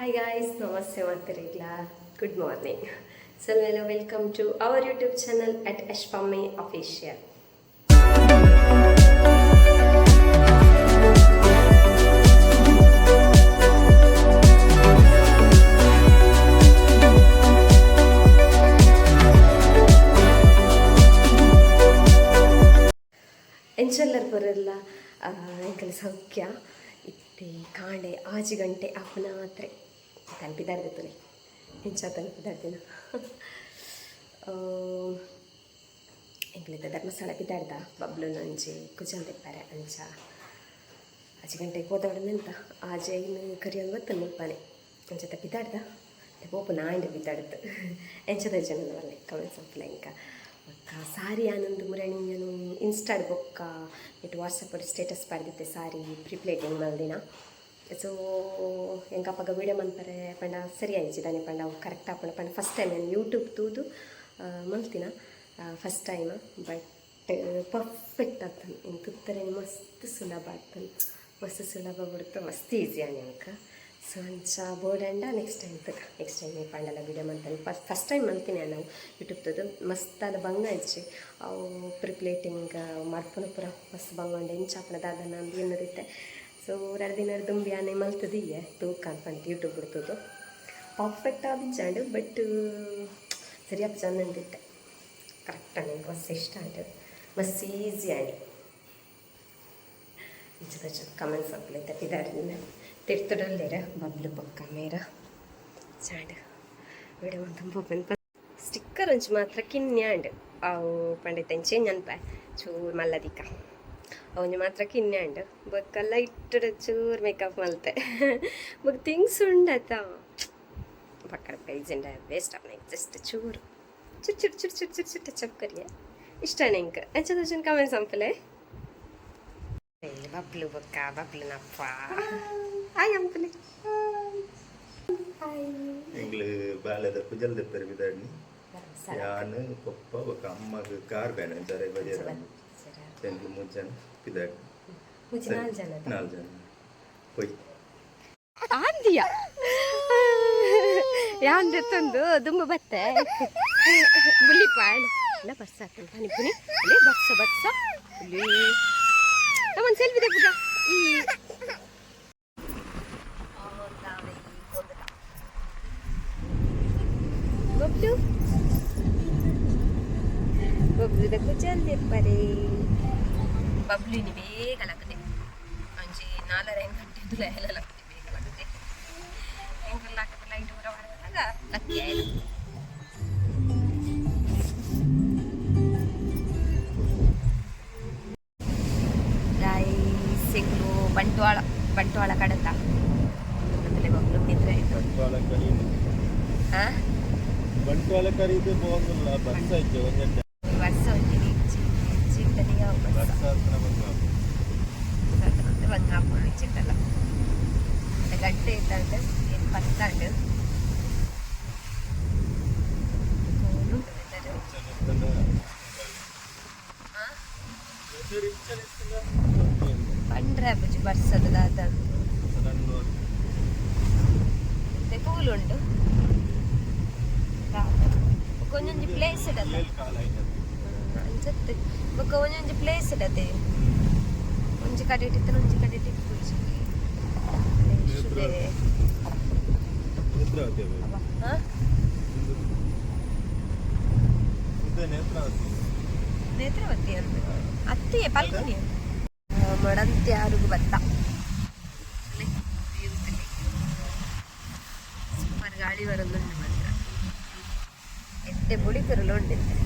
Hi guys, namaste Matarigla. Good morning. So welcome to our YouTube channel at Ashpamme Official. ಎಂಚೆಲ್ಲರು ಬರಲ್ಲ ಎಂಕಲ್ ಸೌಖ್ಯ ಇತ್ತೆ ಕಾಂಡೆ ಆಜು ಗಂಟೆ ಅಪ್ಪನ ಮಾತ್ರ ತಲುಪಿದಾಡ್ದಿತ್ತು ಹೆಂಚ ತಲುಪಿದಾಡ್ದಿನ ಎಂಕಲಿದ್ದ ಧರ್ಮಸ್ಥಳ ಬಿದ್ದಾಡ್ದ ಬಬ್ಲು ನಂಜಿ ಕುಜನ್ ತೆಪ್ಪಾರೆ ಅಂಚ ಆಜು ಗಂಟೆಗೆ ಹೋದವಡನೆಂತ ಆಜೆ ಇನ್ನು ಕರಿಯೋದು ಗೊತ್ತು ನಿಪ್ಪಾನೆ ಅಂಚ ಬಿದ್ದಾಡ್ದ ಪೋಪು ನಾಂಡೆ ಬಿದ್ದಾಡ್ದು ಎಂಚದ ಜನದ ಒಳ್ಳೆ ಕಮೆಂಟ್ಸ್ ಅಂಪಲ ಇಂಕ ಸಾರಿ ಆನಂದ್ ಮುರಣಿ ನಾನು ಇನ್ಸ್ಟಾಡ್ ಬೊಕ್ಕ ಇಟ್ಟು ವಾಟ್ಸಪ್ ಸ್ಟೇಟಸ್ ಪಡೆದಿದ್ದೆ ಸಾರಿ ಪ್ರಿಪ್ಲೇಟಿಂಗ್ ಮಲ್ದಿನ ಸೊ ಎಂಕಪ್ಪಗ ವೀಡಿಯೋ ಮನ್ಪರೆ ಪಂಡ ಸರಿ ಆಯ್ಚಿದ್ದಾನೆ ಪಂಡ ಅವು ಕರೆಕ್ಟ್ ಆಪಣ ಪಂಡ ಫಸ್ಟ್ ಟೈಮ್ ನಾನು ಯೂಟ್ಯೂಬ್ ತೂದು ಮಲ್ತಿನ ಫಸ್ಟ್ ಟೈಮ್ ಬಟ್ ಪರ್ಫೆಕ್ಟ್ ಆಗ್ತಾನೆ ಇನ್ನು ತುತ್ತರೆ ಮಸ್ತ್ ಸುಲಭ ಆಗ್ತಾನೆ ಮಸ್ತ್ ಸುಲಭ ಬಿಡುತ್ತೆ ಮಸ್ತ್ ಈಸಿ ಆನೆ ಅಂಕ ಸೊ ಅಂಚ ಬೋರ್ಡಂಡ ನೆಕ್ಸ್ಟ್ ಟೈಮ್ ಪಂಡಲ ವೀಡಿಯೋ ಮಾಡ್ತಾನೆ ಫಸ್ಟ್ ಟೈಮ್ ಮಲ್ತೀನಿ ನಾವು ಯೂಟ್ಯೂಬ್ದು ಮಸ್ತ್ ಅದು ಬಂಗ ಇಚ್ಚಿ ಅವು ಪ್ರಿಪ್ಲೇಟಿಂಗ್ ಮಾಡ್ಪುನ ಪುರ ಮಸ್ತ್ ಬಂಗೊಂಡು ಎಂಚಾಪನ ದಾದನ ಅಂದು ಏನದಿತ್ತೆ ಸೊ 2 ದಿನ ದುಂಬಿ ಆನೆ ಮಲ್ತದಿಯೇ ತೂಕ ಅನ್ಪಂಡು ಯೂಟ್ಯೂಬ್ ಬಿಡ್ತದ್ದು ಪರ್ಫೆಕ್ಟ್ ಆದಿಚ್ಚಾಂಡು ಬಟ್ ಸರಿಯಾಗಿ ಚಂದ ಅಂದಿತ್ತೆ ಕರೆಕ್ಟ್ ಆನೆ ಮಸ್ತ್ ಇಷ್ಟ ಆಂಡು ಮಸ್ತ್ ಈಸಿ ಆಗಿ ಇಂಚದ ಕಮೆಂಟ್ಸ್ ಹಾಕ್ಲಿ ತಪ್ಪಿದಾಡ್ಲಿನ ತಿರ್ತಡಲ್ಲೇರ ಬಬ್ಲು ಪಕ್ಕ ಮೇರ ಚಾಂಡ್ ವಿಡಿಯೋ ತುಂಬ ಸ್ಟಿಕ್ಕರ್ ಒಂಚು ಮಾತ್ರ ಕಿನ್ಯಾಂಡ್ ಅವು ಪಂಡಿತ ಚೇಂಜ್ ಅನ್ಪ ಚೂರು ಮಲ್ಲದಿಕ್ಕ ಅವನು ಮಾತ್ರ ಕಿನ್ಯಾಂಡ್ ಬೊಕ್ಕಲ್ಲ ಇಟ್ಟಡ ಚೂರು ಮೇಕಪ್ ಮಲ್ತೆ ಬೊಕ್ ಥಿಂಗ್ಸ್ ಉಂಡತ ಪಕ್ಕಡ ಪೈಜೆಂಡ ವೇಸ್ಟ್ ಆಪ್ ಜಸ್ಟ್ ಚೂರು ಚುಟ್ ಚಪ್ಕರಿಯ ಇಷ್ಟನೇ ಇಂಕ ಎಂಚದ ಜನ ಕಮೆಂಟ್ಸ್ ಅಂಪಲೆ ಬಬ್ಲು ಬೊಕ್ಕ ಬಬ್ಲು ನಪ್ಪ ಹಾಯ್ ಅಂಪಲೆ ಎಂಗ್ಲು ಬಾಲ್ಯದ ಕುಜಲ್ ದೆಪ್ಪರೆ ಬಿದಾಡ್ನಿ ಯಾನು ಪಪ್ಪ ఒక ಅಮ್ಮಗ ಕಾರ್ ಬ್ಯಾನ್ ಅಂತಾರೆ ಬಜಾರ ಎಂಗ್ಲು ಮುಂಚೆನ ಬಿದಾಡ್ನಿ ನಾಲ್ ಜನ ಹೋಯ್ ಆಂದಿಯ ಯಾಂದೆ ತಂದು ದುಂಬ ಬತ್ತೆ ಬುಲಿ ಪಾಯ್ ಇಲ್ಲ ಬಸ್ ಹಾಕ್ತಾನೆ ಪಾನಿಪುರಿ ಅಲ್ಲೇ ಬಸ್ಸ ಬುಲಿ ನಮ್ಮನ್ನು ಸೆಲ್ಫಿ ತೆಗ್ಬಿಟ್ಟ ಈ ಬಬ್ಲು ಬಬ್ಲುದ ಕುಜಲ್ ದೆಪ್ಪರೆ ಬಬ್ಲುನಿ ಬೇಗ ಲಗದೆ ಅಂಚೆ 4:05 ಗಂಟೆದು ಎಲ್ಲ ಲಗದೆ ಬೇಗ ಲಗದೆ ಹೆಂಗೆ ಲಾಕದ ಲೈಟ್ ಊರ ಮಾಡಿದಾಗ ಲಕ್ಕಿ ಆಯ್ತು ಸಿಗ್ಲು ಬಂಟ್ವಾಳ ಕಡತ ಮತ್ತೆ ಬಬ್ಲು ನಿದ್ರೆ ಆಯ್ತು ಬಂಟ್ವಾಳ ಕರೀದು ಹೋಗಲ್ಲ ಬಸ್ ಐತೆ ಒಂದೆಂಟ ವರ್ಷ ಹೊಂದಿನಿ ಚಿಟ್ಟನಿಗೆ ಬಸ್ ಹತ್ರ ಬಂದು ಹಾಕೊಂಡು ಚಿಟ್ಟಲ್ಲ ಗಂಟೆ ಇತ್ತಂಡು ಏನು ಪತ್ತಂಡು ಪಂಡ್ರೆ ಬುಜಿ ಬರ್ಸದ ದಾದಂದು ಮತ್ತೆ ಕೂಲ್ ಉಂಟು ಒಂದೊಂದು ಪ್ಲೇಸ್ ಇಡತ್ತೆ ಅನ್ಸತ್ತೆ ಬೊಕ್ಕ ಒಂದೊಂದು ಪ್ಲೇಸ್ ಇಡತ್ತೆ ಒಂಜಿ ಕಡೆ ಇಟ್ಟಿರ್ತಾರೆ ಒಂಜಿ ಕಡೆ ಇಟ್ಟಿರ್ಬೋದು ನೇತ್ರಾವತಿ ಅಂತ ಅತ್ತಿಯೇ ಪಲ್ಕುನಿ ಮಡಂತಿ ಆರುಗು ಬತ್ತ ಸೂಪರ್ ಗಾಳಿ ಬರೋದುಂಟು ಮಾತ್ರ ಎತ್ತೆ ಬುಳಿಕರಲು ಉಂಡಿತ್ತೆ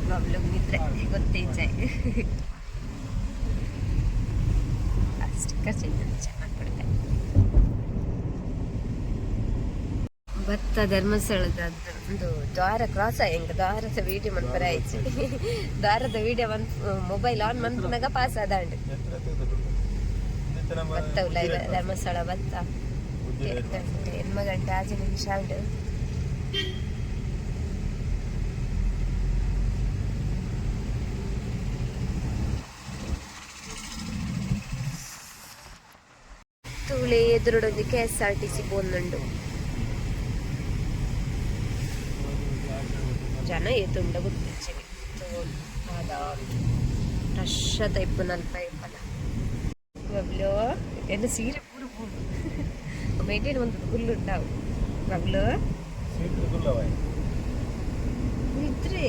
ಬಬ್ಲು ನಿದ್ರೆ ಗೊತ್ತೇಂಜಾಯ್ ಸ್ಟಿಕ್ಕರ್ ಚೆನ್ನಾಗಿ ಕೊಡುತ್ತೆ ಭತ್ತ ಧರ್ಮಸ್ಥಳದ ಒಂದು ದ್ವಾರ ಕ್ರಾಸ್ ಹೆಂಗೆ ದ್ವಾರದ ವೀಡಿಯೋ ಮನ್ಪರ ಆಯ್ತು ದ್ವಾರದ ವೀಡಿಯೋ ಮೊಬೈಲ್ ಆನ್ ಮನ್ಪನಾಗ ಪಾಸ್ ಆದಾಂಡು ಭತ್ತ ಧರ್ಮಸ್ಥಳ ಭತ್ತ 8 ಗಂಟೆ 8 ಗಂಟೆ 5 ನಿಮಿಷ ಆಂಡು ಸ್ಕೂಲೇ ಎದುರುಡೊಂದು KSRTC ಬೋಂದುಂಡು ಜನ ಏತುಂಡ ಗೊತ್ತಿಚ್ಚಿ ರಶ್ ಟೈಪ್ ನಲ್ಪ ಇಪ್ಪಲ ಬಬ್ಲು ಎನ್ನು ಸೀರೆ ಪೂರು ಪೂರು ಮೇಂಟೈನ್ ಒಂದು ಫುಲ್ ಉಂಟಾವು ಬಬ್ಲು ಇದ್ರೆ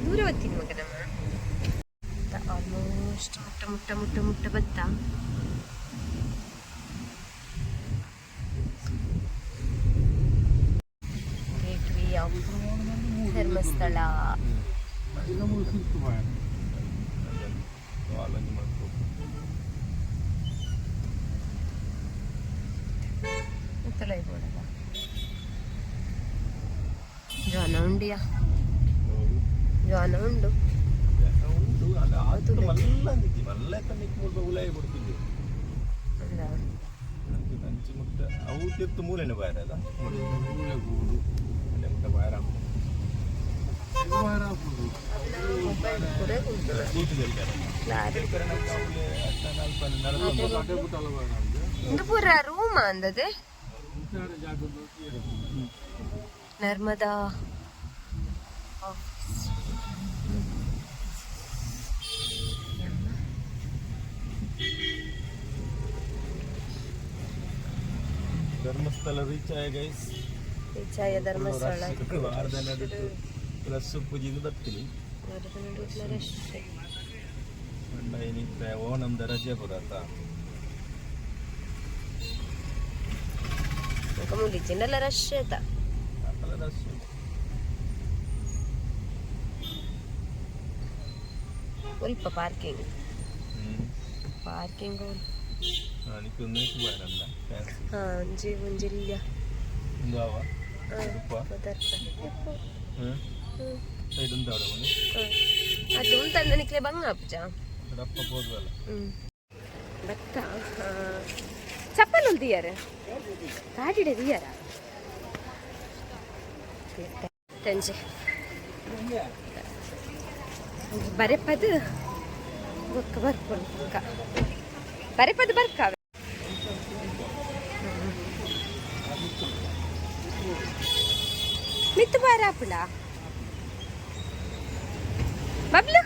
ದೂರ ಓದ್ತೀನಿ ಮಗ ನಮ್ಮ ಆಲ್ಮೋಸ್ಟ್ ಮುಟ್ಟ ಬತ್ತ ಗೇಟ್ವೇ ಆಫ್ ಧರ್ಮಸ್ಥಳ ಜನ ಉಂಡಿಯಾ ಜನ ಉಂಡು ಮೂಲೆನೆ ಬಾರಲ್ಲ ಪೂರ ರೂಮ್ ಅಂದದೆ ನರ್ಮದಾ ಧರ್ಮಸ್ಥಳ ರೀಚ್ ಆಯ ಗೈಸ್ ರೀಚ್ ಆಯ ಧರ್ಮಸ್ಥಳ ವಾರದಲ್ಲಿ ಪ್ಲಸ್ ಪೂಜೆಗೆ ಬರ್ತೀನಿ ಓಣಂದ ರಜೆ ಬರತ್ತ ಮುಗಿಚಿಂದೆಲ್ಲ ರಶ್ ಆಯ್ತಾ ಸ್ವಲ್ಪ ಪಾರ್ಕಿಂಗ್ ಒಂಜಿಲ್ಲ ಅದು ಉಂಟಂದ ನಿಕ್ಲೆ ಬಂಗ ಅಪ್ಪಜ ಬತ್ತ ಚಪ್ಪಲ್ ಉಲ್ದಿಯಾರ ಕಾಡಿಡೆ ದಿಯಾರ ತಂಜೆ ಬರೆಪದು ಬೊಕ್ಕ ಬರ್ಕೊಂಡು ಬೊಕ್ಕ ಬರೆಪದು ಬರ್ಕಾವೆ ಮಿತ್ತು ಬಾರಾಪುಳ ಬಬ್ಲು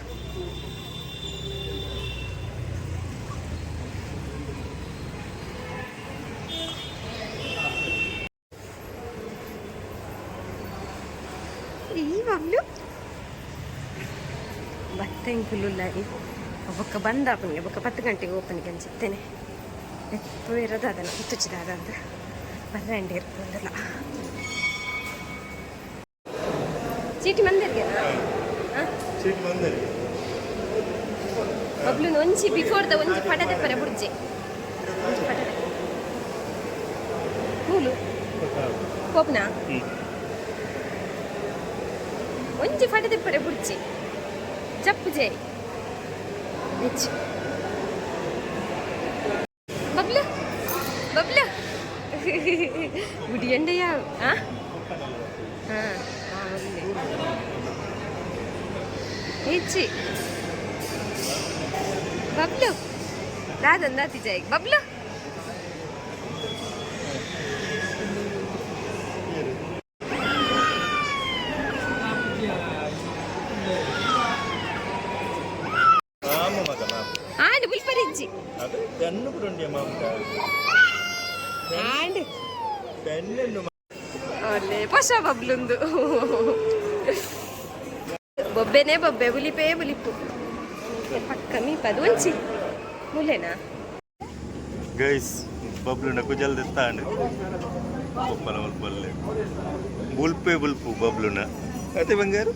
ಈ ಬಬ್ಲು ಭತ್ತ ಇಂಕುಲ್ಲಾಗಿ ಒಬ್ಬಕ್ಕ ಬಂದ ಅಪ್ಪನಿಗೆ ಒಬ್ಬಕ್ಕ 10 ಗಂಟೆಗೆ ಓಪನ್ಗೆ ಅನ್ಸುತ್ತೇನೆ ಎಪ್ಪು ಇರೋದು ಅದನ್ನು ತುಚ್ಚಿದಾಗ ಅಂತ ಬರ್ರಂಡಿ ಇರ್ಬೋದಲ್ಲ ಚೀಟಿ ಮಂದಿರ್ಗೆ ಬಬ್ಲು ಒಂಜಿ ಬಿಫೋರ್ ದ ಒಂಜಿ ಪಡದೆ ಪರ ಬುಡ್ಜಿ ಒಂಜಿ ಪಡದೆ ಮೂಲು ಕೋಪ್ನ ಒಂಜಿ ಪಡದೆ ಪರ ಬುಡ್ಜಿ ಚಪ್ಪು ಜೈ ಹೆಚ್ಚು ಬಬ್ಲು ಬಬ್ಲು ಗುಡಿಯಂಡೆಯ ಹಾಂ ಹೆಚ್ಚಿ ಬಬ್ಲು ರಾಧಂದ ತಿಜಾಯ್ ಬಬ್ಲು ಆಂಡ್ ಬುಲ್ಪರಿಜ್ಜಿ ಅದು ಬೆನ್ನು ಬಿಡುಂಡಿ ಮಾಮೂಟ ಆಂಡ್ ಬೆನ್ನು ಅಲ್ಲೇ ಪಶ ಬಬ್ಲುಂದು ಬೊಬ್ಬೆನೇ ಬೊಬ್ಬೆ ಬುಲಿಪೇ ಬುಲಿಪು ಪಕ್ಕ ಮೀಪದು ಒಂಚಿ ಮುಲೆನಾ ಗೈಸ್ ಬಬ್ಲುನ ಕುಜಲ್ದ ತಾಂಡ್ ಬೊಪ್ಪಲ ಬಲ್ಪಲ್ಲೆ ಬುಲ್ಪೆ ಬುಲ್ಪು ಬಬ್ಲುನ ಅದೇ ಬಂಗಾರು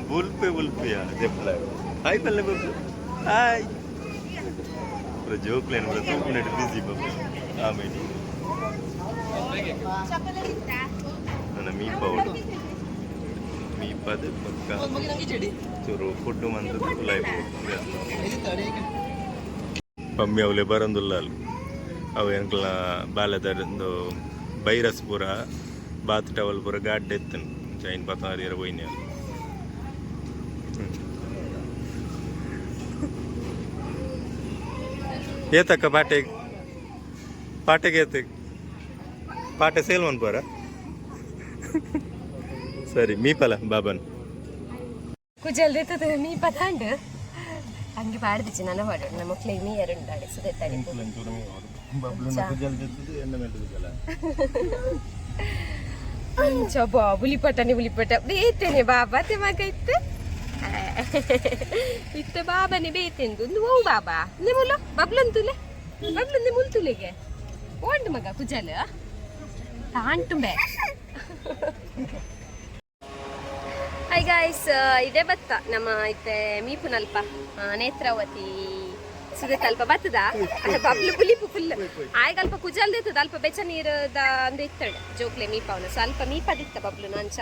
ಬುಲ್ಪೆ ಬುಲ್ಪಿಯ ದೆಪ್ಪಲ ಹಾಯ್ ಪಲ್ಲೆ ಬಬ್ಲು ಹಾಯ್ ಪೂರ ಜೋಕ್ಲೇನು ಪೂರ ತೂಪುನಟ್ಟು ಬಿಸಿ ಬಬ್ಲು ಆಮೇಲೆ ನನ್ನ ಮೀಪ ಅವಳು ಮೀಪದ ಪಕ್ಕ ಚೂರು ಫುಡ್ಡು ಮಂತ್ರ ಲೈಫ್ ಪಮ್ಮಿ ಅವಲೆ ಬರಂದುಲ್ಲ ಅಲ್ಲಿ ಅವು ಏನಕಲ್ಲ ಬಾಲ್ಯದೊಂದು ಬೈರಸ್ ಪೂರ ಬಾತ್ ಟವಲ್ ಪೂರ ಗಾಡ್ ಎತ್ತನು ಚೈನ್ ಪತ್ತಾರಿಯರ ಹೋಯ್ನಿ ಅಲ್ಲಿ ಏತಕ್ಕ ಬಾಟೆ ಪಾಟೆಗೆ ಪಾಟೆ ಸೇಲ್ ಮನ್ಪೋರ ಸರಿ ಮೀಪಲ ಬಾಬನ್ ಕುಜಲ್ ದೇತದ ಮೀ ಪತಾಂಡ್ ಹಂಗೆ ಪಾಡ್ದಿಚ್ಚಿ ನನ್ನ ಪಾಡು ನಮ್ಮ ಮಕ್ಳಿಗೆ ಮೀ ಎರಡು ಉಂಟಾಡಿ ಸುದೆತ್ತಾಡಿ coba bulipata bete nih baba te maka itu baba nih bete ndu wow baba nih mulu bablon nih mulu tule ke ond maka kujala taantum be Hi guys ide batta nama ite meepunalpa Netravati ಸುದೆತ್ ಅಲ್ಪ ಬತ್ತದ Bablu ಪುಲಿಪು full ಆಯ್ಗಲ್ಪ ಕುಜಲ್ದಿತ್ತದ ಅಲ್ಪ ಬೆಚ್ಚ ನೀರದ ಅಂದ್ರೆ ಇತ್ತಡ ಜೋಕ್ಲೆ ಮೀಪವನ ಸ್ವಲ್ಪ ಮೀಪದಿತ್ತ ಬಬ್ಲು ನಂಚ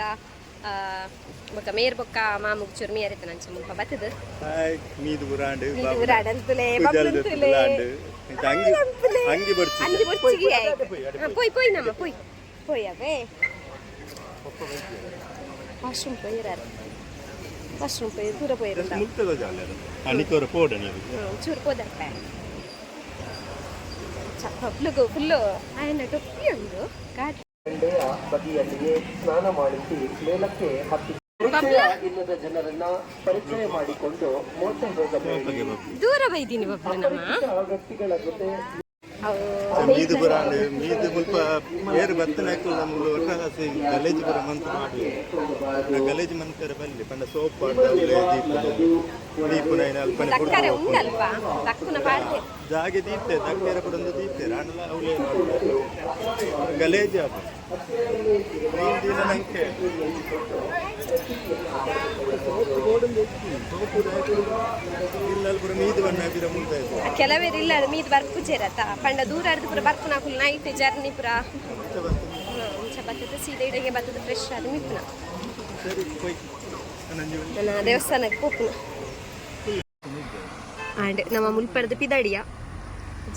ಬೊಕ್ಕ ಮೇರ್ ಬೊಕ್ಕ ಮಾಮುಗ್ ಚುರ್ ಮೀಯರಿತ ನಂಚ ಮುಲ್ಪ ಬತ್ತದ ಮೀದು ಬುರಾಂಡ್ ಅಂತಲೇ ಬಬ್ಲು ಅಂತಲೇ ಅಂಗಿ ಬರ್ಚಿಗಿ ಪೋಯ್ ನಮ್ಮ ಪೋಯ್ ಅವೇ ವಾಶ್ರೂಮ್ ಪೋಯಿರಾರು ವಾಶ್ರೂಮ್ ಪೋಯಿ ದೂರ ಪೋಯಿರಲ್ಲ ಮುಕ್ತದ ಜಾಲೆ ಅನಿಕೋರ ಪೋಡ ನೀವು ಚೂರು ಪೋದರ್ಪ ಚಪ್ಪಲು ಫುಲ್ಲು ఆయన ಟೊಪ್ಪಿ ಉಂಡು ಬದಿಯಲ್ಲಿಯೇ ಸ್ನಾನ ಮಾಡಿಸಿ ಮೇಲಕ್ಕೆ ಹತ್ತಿ ಇಲ್ಲದ ಜನರನ್ನ ಪರಿಚಯ ಮಾಡಿಕೊಂಡು ಮೋಸ ಹೋಗಬೇಕು ದೂರ ಬೈದೀನಿ ಬಬ್ಲು ನಮ್ಮ ವ್ಯಕ್ತಿಗಳ ಜೊತೆ ಮೀದು ಬುರಾಂಡ್ ಮೀದು ಮುಲ್ಪ ಏರು ಬತ್ತನಾಯ್ತು ನಮ್ಗೆ ಒಟ್ಟಾಸಿ ಗಲೇಜ್ ಬರ ಮಂತ್ ಮಾಡಿ ಗಲೇಜ್ ಮಂತರ ಬಲ್ಲಿ ಪಂಡ ಸೋಪ್ ದೀಪುನ ಅಲ್ಪನೆ ತಕ್ಕರೆ ಉಂಡಲ್ಪ ತಕ್ಕುನ ಪಾಡ್ದೆ ಜಾಗೆ ದೀಪ್ತೆ ತಕ್ಕರೆ ಬಡೊಂದು ದೀಪ್ತೆ ರಾಂಡಲ ಅವಲೇ ಗಲೇಜ್ ಆಪ ದಿನ ನಂಗೆ ಇಲ್ಲಲ್ಪುರ ಮೀದು ಬಣ್ಣ ಬಿರ ಮುಂದೆ ಕೆಲವೇರು ಇಲ್ಲ ಮೀದು ಬರ್ಪು ಸೇರತ್ತ ಪಂಡ ದೂರ ಹಿಡಿದು ಪುರ ಬರ್ಪು ನಾಕುಲ್ ನೈಟ್ ಜರ್ನಿ ಪುರ ಮುಂಚ ಬರ್ತದೆ ಸೀದಾ ಇಡೆಗೆ ಬರ್ತದೆ ಫ್ರೆಶ್ ಆದ ಮಿಪ್ಪುನ ನನ್ನ ದೇವಸ್ಥಾನಕ್ಕೆ ಹೋಗ್ಪುನ ಆಂಡ್ ನಮ್ಮ ಮುಲ್ಪಡ್ದು ಪಿದಾಡಿಯ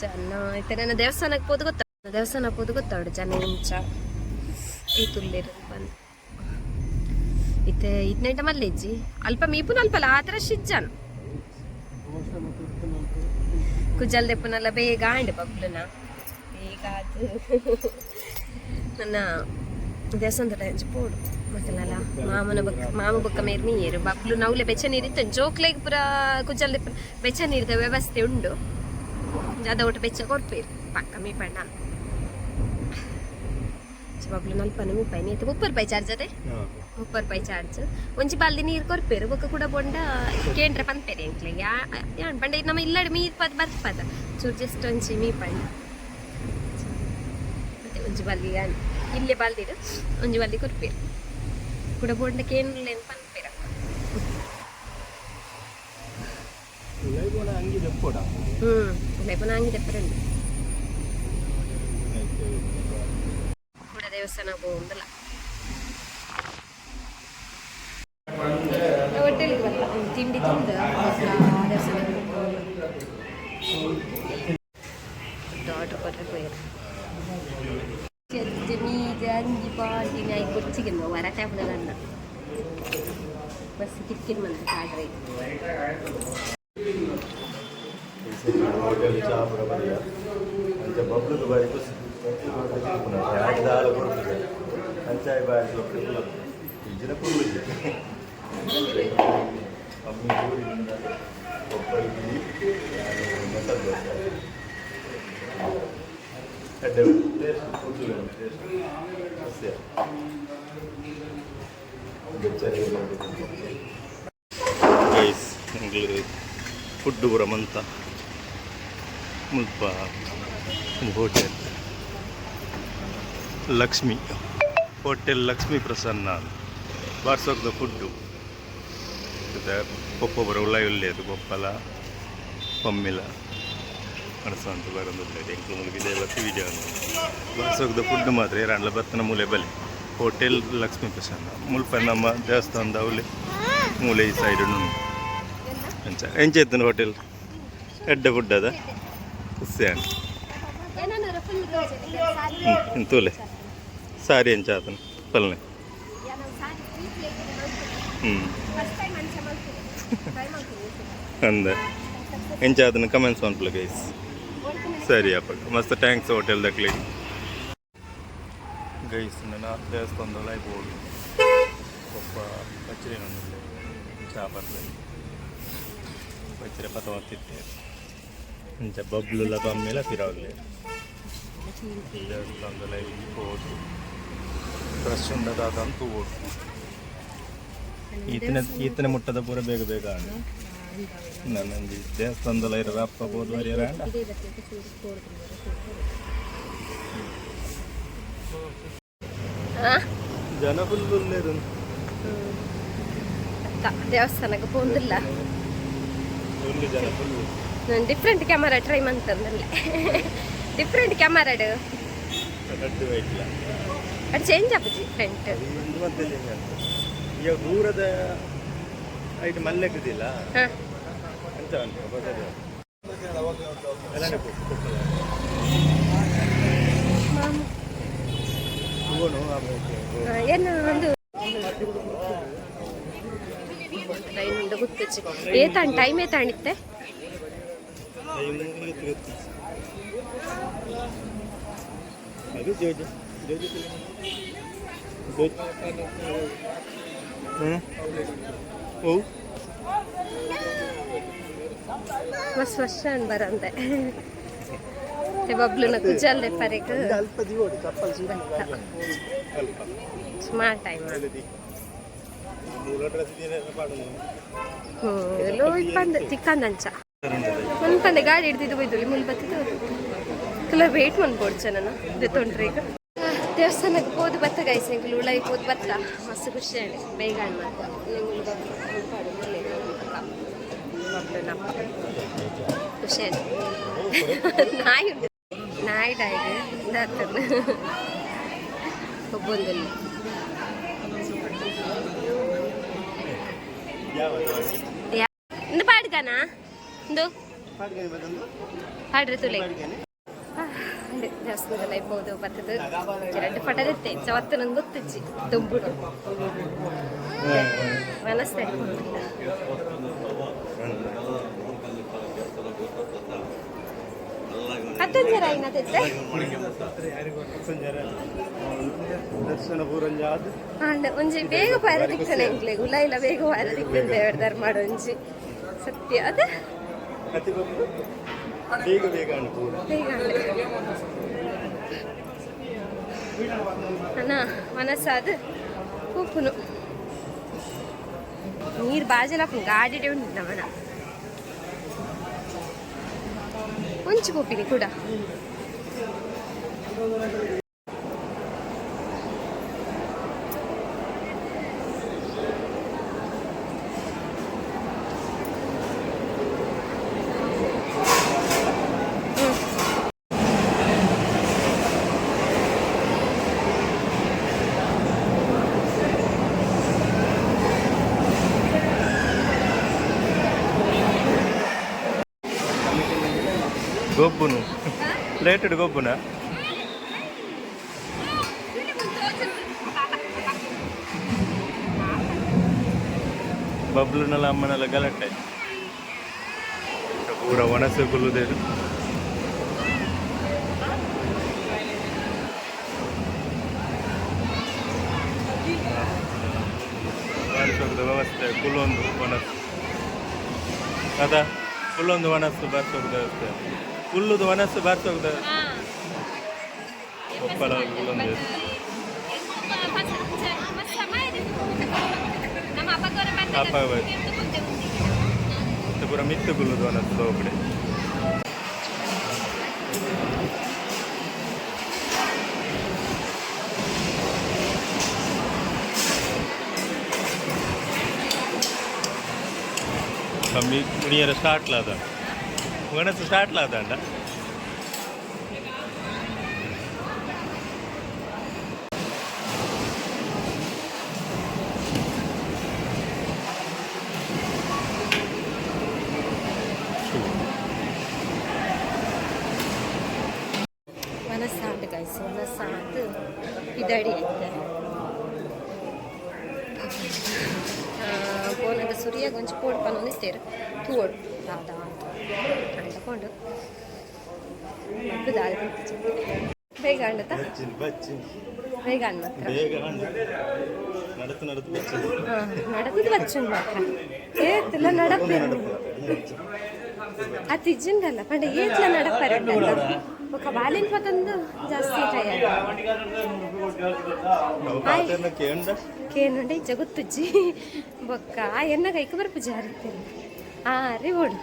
ಜನ ಐತೆ ನನ್ನ ದೇವಸ್ಥಾನಕ್ಕೆ ಹೋದು ಗೊತ್ತಾಡು ಜನ ಮುಂಚ ಈ ತುಲ್ಲಿರು ಬಂದು ಇತ್ತೆ ಇದ್ನೆಂಟ ಮಲ್ಲೆಜ್ಜಿ ಅಲ್ಪ ಮೀಪುನ ಅಲ್ಪಲ್ಲ ಆ ಥರ ಶಿಜ್ಜಾನು ಕುಜಲ್ ದೆಪ್ಪನಲ್ಲ ಬೇಗ ಆಂಡ್ ಬಬ್ಲುನ ಬೇಗ ಅದು ನನ್ನ ದೇವಸ್ಥಾನದ ಪೋಡು ಮತ್ತಲ್ಲ ಮಾಮ ಬೊಕ್ಕ ಮೇರ್ ನೀರು ಬಬ್ಲು ನವ್ಲೆ ಬೆಚ್ಚ ನೀರಿತ್ತು ಜೋಕ್ಲೆಗ್ ಪುರ ಕುಜಲ್ ದೆಪ್ಪನ ಬೆಚ್ಚ ನೀರಿದ ವ್ಯವಸ್ಥೆ ಉಂಡು ಅದ ಒಟ್ಟು ಬೆಚ್ಚ ಕೊಡ್ಪೇರು ಪಕ್ಕ ಮೀ ಪಣ್ಣ ಬಬ್ಲು ನಲ್ಪನ ಮುಪ್ಪೈ ನೀತು 30 ರೂಪಾಯಿ ಚಾರ್ಜ್ ಅದೇ 30 ರೂಪಾಯಿ ಚಾರ್ಜ್ ಒಂಚಿ ಬಾಲ್ದಿ ನೀರು ಕೊರ್ಪೇರು ಬೊಕ್ಕ ಕೂಡ ಬೊಂಡ ಕೇಂದ್ರ ಪಂಪೇರಿ ಅಂಕ್ಲೆ ಯಾನ್ ಪಂಡ ನಮ್ಮ ಇಲ್ಲಡೆ ಮೀರ್ ಪದ ಬರ್ಪದ ಚೂರು ಜಸ್ಟ್ ಒಂಚಿ ಮೀ ಪಂಡ ಮತ್ತೆ ಒಂಜಿ ಬಾಲ್ದಿ ಇಲ್ಲೇ ಬಾಲ್ದಿರು ಒಂಜಿ ಬಾಲ್ದಿ ಕೊರ್ಪೇರು ಕೂಡ ಬೊಂಡ ಕೇಂದ್ರ ಪಂಪೇರ ಅಂಗಿ ದೆಪ್ಪೋಡ ಲೇಪನ ಅಂಗಿ ದೆಪ್ಪರಂಡು ಕೂಡ ದೇವಸ್ಥಾನ ಹೋಗುಂದಲ್ಲ ಹೋಟೆಲ್ಗೆ ಬರಲ್ಲ ತಿಂಡಿ ತಿಂದು ದೇವಸ್ಥಾನಕ್ಕೆ ಆರ್ಡರ್ ಕೊಟ್ಟರೆ ಹೋಯ್ತು ಮೀದು ಅಂಗಿ ಪಾಟಿ ನಾಯಿ ಕೊಚ್ಚಿಗೆ ವರ ಟ್ಯಾಬ್ಲನ್ನ ಬಸ್ ಕಿಕ್ಕಿನ ಮಂತ್ ಆರ್ಡರ್ ಆಯ್ತು ಹೋಟೆಲ್ ಚಾಪುರ ಬರಿಯ ಅಂಚ ಬಬ್ಲು ಬಾರಿ ದಾಳ ಕೊಡ್ತದೆ ಅಂಚಾಯ ಬಾರಿ ಇಜಿನ ಪುರುಳಿದೆ ಅಮ್ಮಿ ಊರಿನಿಂದ ಒಬ್ಬರಿಗೆ ಮಸಾಲೆ ದೋಸೆ ಅಡ್ಡೆ ಟೇಸ್ಟ್ ಕೂದಲು ಟೇಸ್ಟ್ ಸಸ್ಯ ಗೈಸ್ ಮಂಗಳೂರು ಫುಡ್ ಬರಮಂತ ಮುಲ್ಪ ಹೋಟೆಲ್ ಲಕ್ಷ್ಮಿ ಹೋಟೆಲ್ ಲಕ್ಷ್ಮಿ ಪ್ರಸನ್ನ ಬಾರ್ಸೋಗ್ದ ಫುಡ್ಡು ಪೊಪ್ಪ ಬರ ಉಳ್ಳಾಯಿ ಒಳ್ಳೆಯದು ಪೊಪ್ಪಲ ಪಮ್ಮಿಲ ಅಣಸಂತ ಬರೋದಿಲ್ಲ ಎಂಕ್ಲು ಮುಳುಗಿದೆ ಬತ್ತಿ ವಿಡಿಯೋ ಬಾರ್ಸೋಗ್ದ ಫುಡ್ ಮಾತ್ರ ಏರಾಂಡ್ಲ ಬತ್ತನ ಮೂಲೆ ಬಲೆ ಹೋಟೆಲ್ ಲಕ್ಷ್ಮಿ ಪ್ರಸನ್ನ ಮುಲ್ಪ ನಮ್ಮ ದೇವಸ್ಥಾನದ ಅವಲೆ ಮೂಲೆ ಈ ಸೈಡ್ ಎಂಚೆತ್ತನ ಹೋಟೆಲ್ ಎಡ್ಡ ಫುಡ್ ಅದ ಹುಸ್ಯಾನ್ ತೂಲೆ ಸಾರಿ ಎಂಚ ಆತನ ಪಲ್ನೆ ಅಂದ ಎಂಚ ಆತನ ಕಮೆಂಟ್ಸ್ ಅನ್ಪಲ ಗೈಸ್ ಸರಿ ಅಪ್ಪ ಮಸ್ತ್ ಥ್ಯಾಂಕ್ಸ್ ಹೋಟೆಲ್ ದಕ್ಲಿಗೆ ಗೈಸ್ ನಾನು ದೇವಸ್ಥಾನದಲ್ಲ ಹೋಗಿ ಒಬ್ಬ ಪಚ್ಚರಿ ನೊಂದಿಲ್ಲ ಚಾಪರ್ದಲ್ಲಿ ಪಚ್ಚರಿ ಪತವತ್ತಿತ್ತೆ ಇಂಚ ಬಬ್ಲುಲ್ಲ ಬಮ್ಮೆಲ್ಲ ಫಿರಾಗಲಿ ದೇವಸ್ಥಾನದಲ್ಲ ಹೋಗಿ ಫ್ರೆಶ್ ಉಂಡದಂತೂ ಓಡು ಈತನ ಮುಟ್ಟದ ಪೂರ ಬೇಗ ಬೇಗ ನನಗೆ ದೇವಸ್ಥಾನದಲ್ಲ ಇರೋ ಅಪ್ಪ ಹೋದ ಜನ ಫುಲ್ ಒಳ್ಳೆಯದು ದೇವಸ್ಥಾನಕ್ಕೆ ಹೋಗುದಿಲ್ಲ ಒಳ್ಳೆ ಜನ ಫುಲ್ ನಾನು ಡಿಫ್ರೆಂಟ್ ಕ್ಯಾಮರಾ ಟ್ರೈ ಮಾಡ್ತಂದಲ್ಲ ಡಿಫ್ರೆಂಟ್ ಕ್ಯಾಮರಾ ಅದು ಚೇಂಜ್ ಆಗುತ್ತೆ ಫ್ರಂಟ್ ಈಗ ದೂರದ ಐಟ್ ಮಲ್ಲೆಕ್ಕದಿಲ್ಲ ಅಂತ ಏನು ಒಂದು ಟ್ರೈನ್ ಉಂಟು ಗುತ್ತಚ್ಚಿ ಏತಾಂಡ್ ಟೈಮ್ ಏತಾಂಡಿತ್ತೆ ಮಸ್ತ್ ವರ್ಷ ಬರಂದೆ ಬಬ್ಲುನ ಕುಜಲ್ದೆ ಪರೆಗ್ ಸುಮಾರು ಟೈಮ್ ಎಲ್ಲೋ ಇಪ್ಪಂದು ಚಿಕ್ಕಂದಂಚ ಮುನ್ಪಂದೆ ಗಾಡಿ ಹಿಡ್ದಿದ್ದು ಹೋಯ್ದು ಮುಲ್ ಬತ್ತಿದ್ದು ಕೆಲವು ವೇಟ್ ಮಾಡ್ಬೋಡ್ಚ ನಾನು ತೊಂಡ್ರೆ ಈಗ ದೇವಸ್ಥಾನಕ್ಕೆ ಹೋದ್ ಬತ್ತ ಗೈಸಂಗ್ಲು ಉಳಾಯಿಗೆ ಹೋದ್ ಬತ್ತ ಮಸ್ತ್ ಖುಷಿ ಆಗಿ ಬೇಗ ಖುಷಿ ನಾಯಿ ಉಂಟು ನಾಯಿ ಡಾಯಿಗೆ ಇದಾಗ್ತದೆ ಒಬ್ಬೊಂದಲ್ಲಿ ಒಂದು ಪಾಡ್ಗನಾ ಒಂದು ಪಾಡ್ರೆ ತುಲೆ ದೇವಸ್ಥಾನದಲ್ಲಿ ಹೋದು ಬರ್ತದೆ ಎರಡು ಪಟದಿತ್ತೆ ಚವತ್ತು ನಂಗೆ ಗೊತ್ತಿಚ್ಚಿ ದುಂಬುಡು ಮನಸ್ಸೆ ಹತ್ತಂಜರ ಐನತ್ತೆ ಒಂಜಿ ಬೇಗ ಪಾರ ದಿಕ್ಕನೆ ಎಂಕ್ಲೆ ಗುಲ ಇಲ್ಲ ಬೇಗ ಪಾರ ದಿಕ್ಕನೆ ದೇವರ ಧರ್ಮಾಡ ಒಂಜಿ ಸತ್ಯ ಅದ ಬೇಗ ಬೇಗ ಅಣ್ಣ ಮನಸ್ಸಾದ ಕೂಪುನು ನೀರು ಬಾಜಲಪ್ಪ ಗಾಡಿ ಉಂಟು ನಮ್ಮನ ಒಂಚು ಕೂಪಿನಿ ಕೂಡ ಗೊಬ್ಬುನು ಪ್ಲೇಟೆಡ್ ಗೊಬ್ಬುನ ಬಬ್ಲುನೆಲ್ಲ ಅಮ್ಮನೆಲ್ಲ ಗಲಾಟೆ ಪೂರ ಒಣಸು ಕುಲ್ಲುದೇನು ಬಾರಿಸೋದ ವ್ಯವಸ್ಥೆ ಕುಲ್ಲೊಂದು ಒಣಸು ಅದ ಕುಲ್ಲೊಂದು ಒಣಸು ಬಾರಿಸೋದ ವ್ಯವಸ್ಥೆ ಹುಲ್ಲುದು ಒಣಸು ಬಾರಿಸೋದ ಒಪ್ಪಲ ಕುಲ್ಲೊಂದು ಅಪ್ಪ ಪೂರ ಮಿತ್ತು ಕುಲ್ಲುದು ಒಣಸು ಒಬ್ಬಡೆ ಕಮ್ಮಿ ಕುಡಿಯರ ಸ್ಟಾರ್ಟ್ಲಾದ ಒಣಸು ಸ್ಟಾರ್ಟ್ಲಾದ ಅಂಡ ಮನಸ್ಸಾಂಡ್ ಗೈಸ್ ಮನಸ್ಸಾಂಡ್ ಇದಡಿ ಐತೆ ಪೋನದ ಸುರಿಯ ಗೊಂಚು ಪೋಡ್ ಪನ್ನೊಂದಿತ್ತೇರು ತೂಡು ದಾದ ಅಂತ ಅಂದ್ಕೊಂಡು ಮದ್ದು ದಾಳಿ ಬೇಗ ಅಂಡತ ಬೇಗ ಅನ್ನ ಮಾತ್ರ నడపదు వచ్చింది మాత్ర ఏట్లా నడపారు అది ఇజ్జిండಲ್ಲ పండ ఏట్లా నడపారంట ఒక బాలిన పోతంದು ಜಾಸ್ತಿ ಕೇನುಂಡೆ ಇಜ್ಜ ಗೊತ್ತುಜ್ಜಿ ಬೊಕ್ಕ ಎನ್ನ ಕೈಕ ಬರ್ಪು ಜಾರಿತ್ತೇನೆ ಆ ರೀ ಓಡು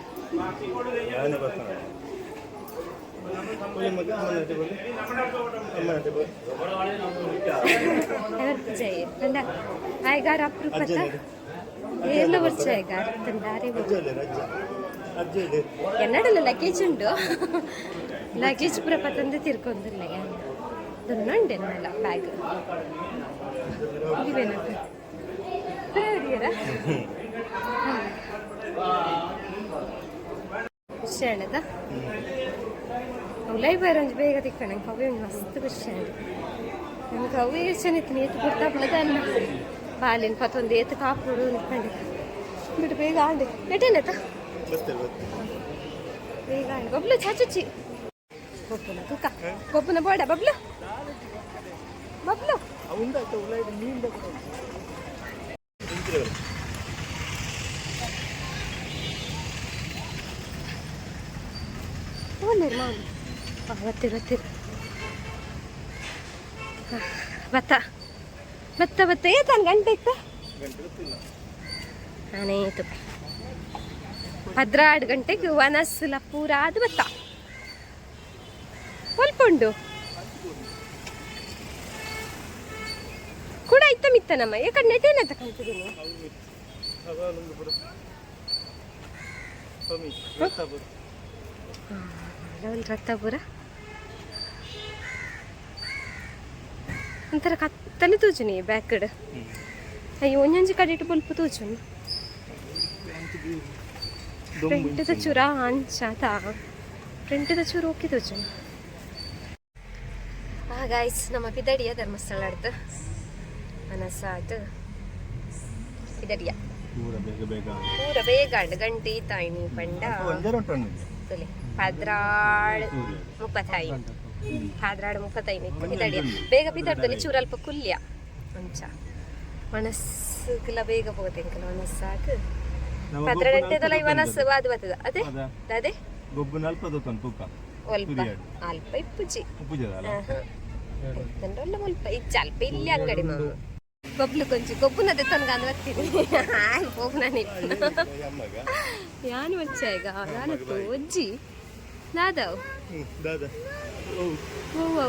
चाहिए ठंडा आएगार आप पता ಎಲ್ಲ ವರ್ಷ ಆಯ್ಗಾರ ತಂದಾರಿ ಎನ್ನಡಲ್ಲ ಲಗೇಜ್ ಉಂಡು ಲಗೇಜ್ ಪುರ ಪತ್ತಂದು ತಿರ್ಕೊಂದಿಲ್ಲ ದುನ್ನೊಂಡೆನ್ನಲ್ಲ ಬ್ಯಾಗ್ ಇವೇನಪ್ಪ ಖುಷಿ ಆಣದ ಅವಲೈ ಬರೋಂಜು ಬೇಗ ತಿಕ್ಕ ನಂಗೆ ಅವೇ ಮಸ್ತ್ ಖುಷಿ ಆಂಡ್ ನಂಗೆ ಅವೇ ಚೆನ್ನಾಗಿತ್ತು ಏತು ಗೊತ್ತಾಗ್ಲದ ಅನ್ನ ಬಾಲಿನ ಪತ್ತೊಂದು ಏತು ಕಾಪುಡು ಅಂದ್ಕೊಂಡು ಬಿಟ್ಟು ಬೇಗ ಆಂಡೆ ಎಟೇನತ ಬೇಗ ಆಂಡೆ ಬಬ್ಲು ಚಾಚುಚ್ಚಿ ಗೊಬ್ಬನ ತೂಕ ಗೊಬ್ಬನ ಬೋಡ ಬಬ್ಲು ಬಬ್ಲು ಒಳ್ಳೆ ಮಾವು ಬತ್ತಿರ ಭತ್ತ ಭತ್ತ ಭತ್ತ ಏತಾನು ಗಂಟೆ ಇತ್ತ ನಾನೇತು 16 ಗಂಟೆಗೆ ವನಸ್ಸುಲ ಪೂರ ಅದು ಭತ್ತ ಸ್ವಲ್ಪ ಉಂಡು ಕೂಡ ಇತ್ತ ಮಿತ್ತ ನಮ್ಮ ಯಾಕಂದ್ರೆ ನೆಟೇನೆ ತಗೊಂತಿದ್ದೀನಿ ರಕ್ತಾಪುರ ಒಂಥರ ಕತ್ತಲೆ ತೂಚುನಿ ಬ್ಯಾಕಡ್ ಅಯ್ಯೋ ಒಂಜೊಂಜಿ ಕಡೆ ಇಟ್ಟು ಬಲ್ಪು ತೂಚುನಿ ಫ್ರಂಟದ ಚೂರ ಅಂಚಾತ ಫ್ರಂಟದ ಚೂರು ಓಕೆ ತೂಚುನಿ ಗಾಯ್ಸ್ ನಮ್ಮ ಪಿದಡಿಯ ಧರ್ಮಸ್ಥಳ ಆಡ್ತು ಮನಸ್ಸಾತು ಪಿದಡಿಯ ಪೂರ ಬೇಗ ಅಂಡ್ ಗಂಟಿ ತಾಯಿನಿ ಪಂಡ ತುಲೆ 35 ಪಿದಡಿಯ ಬೇಗ ಪಿದಡ್ದಲ್ಲಿ ಚೂರಲ್ಪ ಕುಲ್ಯ ಅಂಚ ಮನಸ್ಸುಗೆಲ್ಲ ಬೇಗ ಹೋಗುತ್ತೆ ಅಂಕಲ್ ಮನಸ್ಸಾಕು 16 ಗಂಟೆದಲ್ಲ ಈ ಮನಸ್ಸು ಅದು ಬರ್ತದ ಅದೇ ಅದೇ ಅಲ್ಪ ಇಪ್ಪುಜಿ ಮುಲ್ಪ ಇಚ್ಚ ಅಲ್ಪ ಇಲ್ಲಿ ಅಂಗಡಿ ಮಾವು ಗೊಬ್ಲು ಕೊಂಚಿ ಗೊಬ್ಬುನದೆ ತನಕ ಅಂದ್ರೆ ಬರ್ತೀನಿ ಹೋಗ್ನಾನೆ ಯಾನು వచ్చా ಈಗ ನಾನು ಒಜ್ಜಿ ದಾದವ್ ಓ ಓ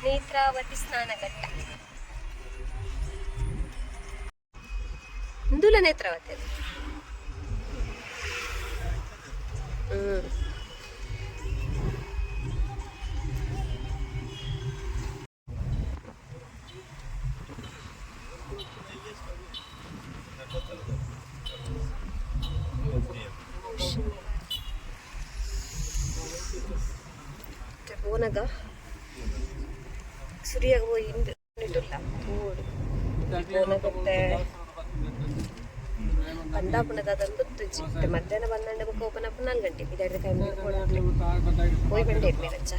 ನೇತ್ರಾವತಿ ಸ್ನಾನಘಟ್ಟ ಇಂದುಲ ನೇತ್ರಾವತಿ ಅದು പോനക ಸುರಿಯಾಗ ಹೋಗಿ ನಿಟ್ಟಿಲ್ಲ പോനകത്തെ ಬಂದಾಪುಣದ ಅದೊಂದು ಚಿಟ್ಟೆ ಮಧ್ಯಾಹ್ನ ಬಂದಂಡೆ ಬುಕ್ ಓಪನ್ ಅಪ್ 4 ಗಂಟೆ ಬಿದಾಡಿದ ಕೈ ಮೇಲೆ ಹೋಗಿ ಬಂಡೆ ಇರ್ಬೇಕಚ್ಚ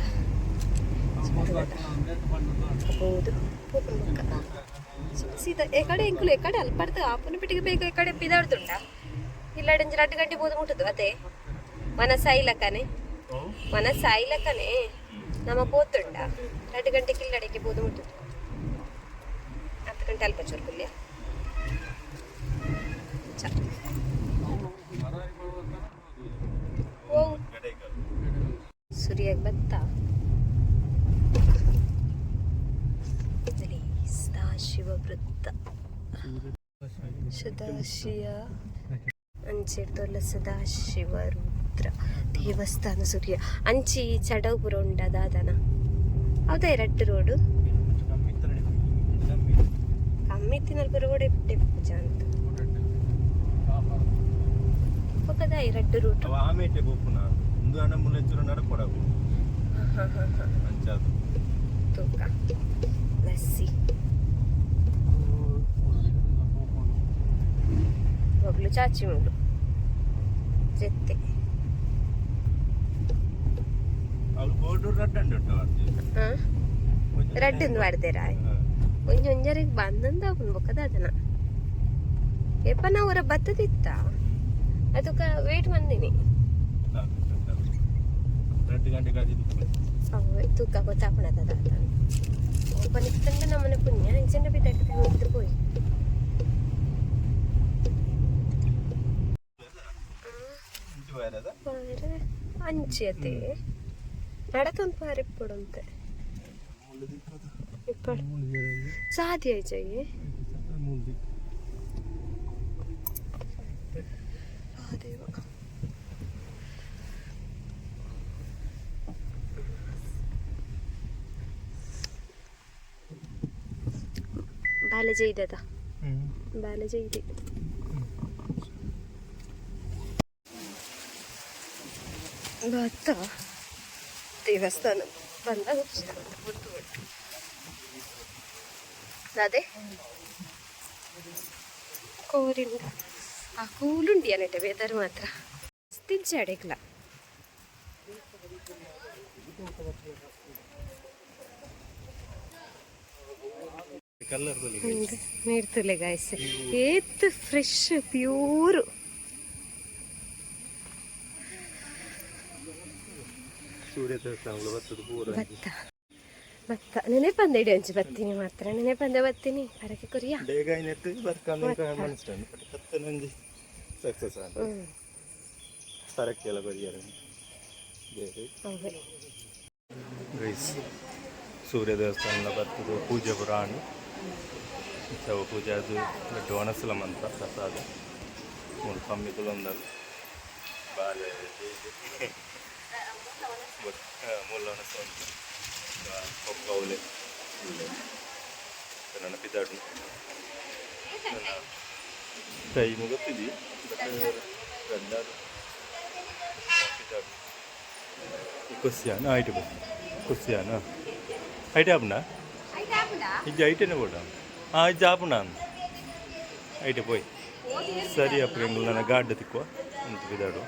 ಹೌದು ಓಪನ್ ಬುಕ್ಕ ಸೀದಾ ಏಕಡೆ ಎಂಕುಲು ಏಕಡೆ ಅಲ್ಪಡ್ದು ಆಪುನ ಪಿಟ್ಟಿಗೆ ಬೇಗ ಏಕಡೆ ಬಿದಾಡ್ದುಂಡ ಇಲ್ಲಾಡಂಜಿ 2 ಗಂಟೆ ಬೋದು ಮುಟ್ಟದು ಅದೇ ಮನಸ್ಸಾಯಿಲಕ್ಕನೆ ನಮ್ಮ ಪೋತುಂಡ 2 ಗಂಟೆಗೆ ಇಲ್ಲಡೆಗೆ ಬೋದು ಮುಟ್ಟದು 10 ಗಂಟೆ ಅಲ್ಪ ಚೋರ್ಕುಲ್ಯ ಸೂರ್ಯಾಗ ಬತ್ತ ಸದಾಶಿವ ವೃತ್ತ ಸದಾಶಿವ ಅಂಚಿಡ್ದೊಲ್ಲ ಸದಾಶಿವ ರುದ್ರ ದೇವಸ್ಥಾನ ಸೂರ್ಯ ಅಂಚಿ ಚಡವುಪುರ ಉಂಡ ದಾದನ ಹೌದಾ 2 ರೋಡು ಕಮ್ಮಿ ತಿನ್ನಲ್ಪ ರೋಡ್ ಪೂಜ ಅಂತ ఒకదా ఈ రెడ్ రూట్ ಅವ ಆಮೇಟೆ ಬೋಪುನ ಒಂದು ಹಣ ಮುಲ್ಲೆಚ್ಚೂರು ನಡ್ಕೊಡವು ಅಂಚಾದು ತೂಕ ಲಸ್ಸಿ ಒಬ್ಳು ಚಾಚಿ ಉಂಟು ಜೆತ್ತೆ ಅವ್ರು ಬೋರ್ಡು ರಡ್ಡ್ ಉಂಟು రెడ్ పడతారా కొంచెం ಒಂಜರಿಗೆ ಬಂದಂದ ಬೊಕ್ಕದ ಅದನ್ನ ಎಪ್ಪನ ಅವರ ಬತ್ತದಿತ್ತ ಅದಕ್ಕ ವೇಟ್ ಬಂದಿನಿ 2 ಗಂಟೆಗೆ ಅವು ತೂಕ ಗೊತ್ತಾಪಣದ ಓಪನ್ ಇತ್ತಂದ ನಮ್ಮನೆ ಪುಣ್ಯ ಇಂಚೆಂಡ ಬಿದ್ದಾಡ್ತದೆ ಹೋಗಿದ್ರು ಹೋಗಿ ಅಂಚತೆ ನಡತೊಂದು ಪಾರಿಪ್ಪಡುಂತೆ ഇപ്പോൾ സാധ്യമായി ചെയ്യേ ബാല ചെയ്തതാ ബാല ചെയ്ത് ಭತ್ತ ದೇವಸ್ಥಾನ ಬಂದಾಗ ಬಿಟ್ಟು ಅದೇ ಕೋರಿಂದ ಆ ಕೂಲುಂಡಿ ಅನ್ನಟ ವೆದರ್ ಮಾತ್ರ ತಿಂಚಾಡಿಕ್ಲ ನೀಡ್ತಲೆ ಗಾಯ್ಸ್ ಏತ್ ಫ್ರೆಶ್ ಪ್ಯೂರ್ ಭತ್ತ ಭತ್ತ ನೆನೆ ಪಂದೆ ಇಡಿ ಅಂಚು ಬತ್ತೀನಿ ಮಾತ್ರ ನೆನೆ ಪಂದೆ ಬತ್ತೀನಿ ಪರಕೆ ಕೊರಿಯ ಸೂರ್ಯ ದೇವಸ್ಥಾನ ಬರ್ತದೆ ಪೂಜೆ ಪುರಾಣಿ ಶವ ಪೂಜೆ ಅದು ದೊಡ್ಡ ಒಣಸಲ ಮಂತ್ರ ಪ್ರಸಾದ ಮೂರು ಕಮ್ಮಿಗಳು ಒಂದಲ್ಲ ಬಾಲೆ ಮೂಲ ಒಣಸ ಉಂಟು ಕೊಪ್ಪೌಲೆ ನನ್ನ ಪಿದಾಡು ಟೈಮ್ ಗೊತ್ತಿದ್ದಿ ಗಂಡಾರು ಪಿದಾಡು ಕುಸಿಯಾನ ಐಟೆ ಬಸ್ ಕುಸಿಯಾನ ಐಟೆ ಆಪುನಾ ಇದು ಐಟೆನೆ ಕೂಡ ಇದು ಆಪುನಾ ಐಟೆ ಪೋಯ್ ಸರಿ ಅಪ್ಪ ಹೆಂಗ್ ನನ್ನ ಗಾಡ್ ತಿಕ್ಕುವ ಅಂತ ಪಿದಾಡು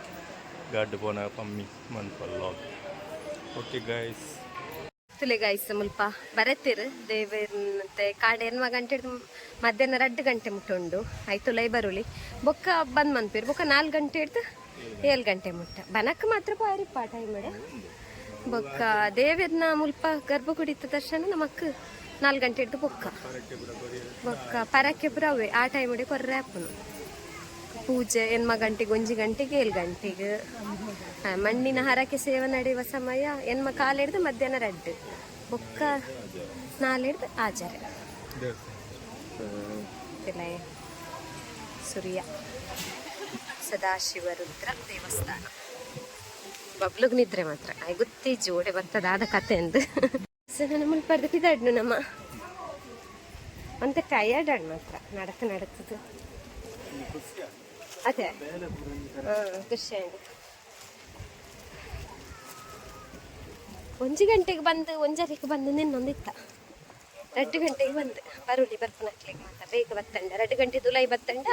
ಗಾಡ್ ಪೋನ ಪಮ್ಮಿ ಮನ್ಪಲ್ಲ ಓಕೆ ಗೈಸ್ ತುಲೆ ಗಾಯ್ಸ್ ಮುಲ್ಪ ಬರತ್ತೀರು ದೇವರಂತೆ ಕಾಡೆ ಎನ್ಮ ಗಂಟೆ ಮಧ್ಯಾಹ್ನ 2 ಗಂಟೆ ಮುಟ್ಟುಂಡು ಆಯ್ತು ಲೈ ಬರುಳಿ ಬೊಕ್ಕ ಬಂದ್ ಮನ್ಪೀರು ಬೊಕ್ಕ 4 ಗಂಟೆ ಹಿಡ್ದು 7 ಗಂಟೆ ಮುಟ್ಟ ಬನಕ್ಕೆ ಮಾತ್ರ ಪಾರಿಪ್ಪ ಟೈಮ್ ಮಡೆ ಬೊಕ್ಕ ದೇವರನ್ನ ಮುಲ್ಪ ಗರ್ಭಗುಡಿತ ದರ್ಶನ ನಮಕ್ 4 ಗಂಟೆ ಹಿಡ್ದು ಬೊಕ್ಕ ಪರಕ್ಕೆ ಬುರವೆ ಆ ಟೈಮ್ ಮಡೆ ಕೊರ್ರೆ ಹಾಪುನು ಪೂಜೆ ಎನ್ಮ ಗಂಟೆಗೆ 1 ಗಂಟೆಗೆ 7 ಗಂಟೆಗೆ ಮಣ್ಣಿನ ಹರಕೆ ಸೇವೆ ನಡೆಯುವ ಸಮಯ ಎನ್ಮ ಕಾಲಿಡ್ದು ಮಧ್ಯಾಹ್ನ 2 ಬೊಕ್ಕ 4 ಹಿಡ್ದು ಆಚಾರ ಸೂರ್ಯ ಸದಾಶಿವ ರುದ್ರ ದೇವಸ್ಥಾನ ಬಬ್ಲುಗ್ ನಿದ್ರೆ ಮಾತ್ರ ಗೊತ್ತೇ ಜೋಡೆ ಬರ್ತದಾದ ಕತೆ ಅಂದು ನನ್ನ ಮುಲ್ಪರ್ದು ಪಿದಾಡ್ನು ನಮ್ಮ ಅಂತ ಟಯರ್ಡ್ ಆಡ್ ಮಾತ್ರ ನಡತದು ಅದೇ ಖುಷಿ ಆಯ್ತು 1 ಗಂಟೆಗೆ ಬಂದು 1:30ಕ್ಕೆ ಬಂದು ನಿನ್ನೊಂದಿತ್ತ 2 ಗಂಟೆಗೆ ಬಂದು ಬರುಳಿ ಬರ್ಪನಕ್ಲಿಗೆ ಮಾತ್ರ ಬೇಗ ಬತ್ತಂಡ 2 ಗಂಟೆ ತುಲೈ ಬತ್ತಂಡ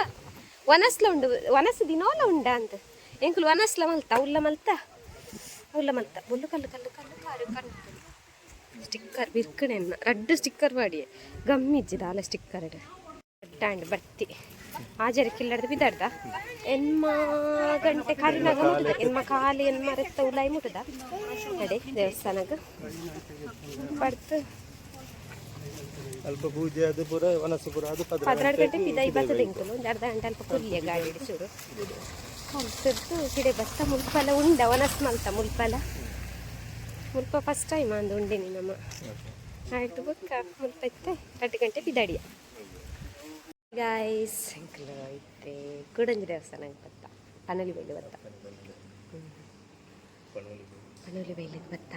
ವನಸ್ಲ ಉಂಡು ವನಸ್ ದಿನೋಲ ಉಂಡ ಅಂತ ಎಂಕುಲು ವನಸ್ಲ ಮಲ್ತ ಉಲ್ಲ ಮಲ್ತ ಬೊಲ್ಲು ಕಲ್ಲು ಪಾರು ಕಣ್ಣು ಸ್ಟಿಕ್ಕರ್ ಬಿರ್ಕಣೆನ್ನ 2 ಸ್ಟಿಕ್ಕರ್ ಮಾಡಿ ಗಮ್ಮಿಜ್ಜಿದ ಅಲ್ಲ ಸ್ಟಿಕ್ಕರ್ ಅಡ್ಡಾಂಡ್ ಬತ್ತಿ ಆಜಾರ ಕಿಲ್ಲಡ್ದು ಬಿದ್ದಾಡ್ದ ಎನ್ಮ ಗಂಟೆ ಕಾಲಿನಾಗ ಮುಟ್ಟದ ಎನ್ಮ ಕಾಲಿ ಎನ್ಮ ರಕ್ತ ಉಲಾಯಿ ಮುಟ್ಟದ ನಡೆ ದೇವಸ್ಥಾನಗ ಪಡ್ತು ಅಲ್ಪ ಪೂಜೆ ಅದು ಪುರ ವನಸಪುರ ಅದು 16 ಗಂಟೆ ಪಿದಾಯಿ ಬರ್ತದೆ ಇಂಕಲು ಒಂದು ಅರ್ಧ ಗಂಟೆ ಅಲ್ಪ ಕುಲ್ಲಿಯ ಗಾಡಿ ಚೂರು ಕಲ್ತದ್ದು ಕಿಡೆ ಬತ್ತ ಮುಲ್ಪಲ ಉಂಡ ವನಸ್ ಮಲ್ತ ಮುಲ್ಪ ಫಸ್ಟ್ ಟೈಮ್ ಅಂದು ಉಂಡಿನಿ ನಮ್ಮ ಆಯ್ತು ಬೊಕ್ಕ ಮುಲ್ಪ ಇತ್ತೆ 2 ಗಂಟೆ ಪಿದಾಡಿಯ ಗಾಯ್ಸ್ ಅಂಕಲ್ ಐತೆ ಕೂಡಂಜಿ ದೇವಸ್ಥಾನ ಬತ್ತ ಪನೋಲಿ ಬೈಲು ಬತ್ತ ಪನೋಲಿ ಬೈಲಿಗೆ ಬತ್ತ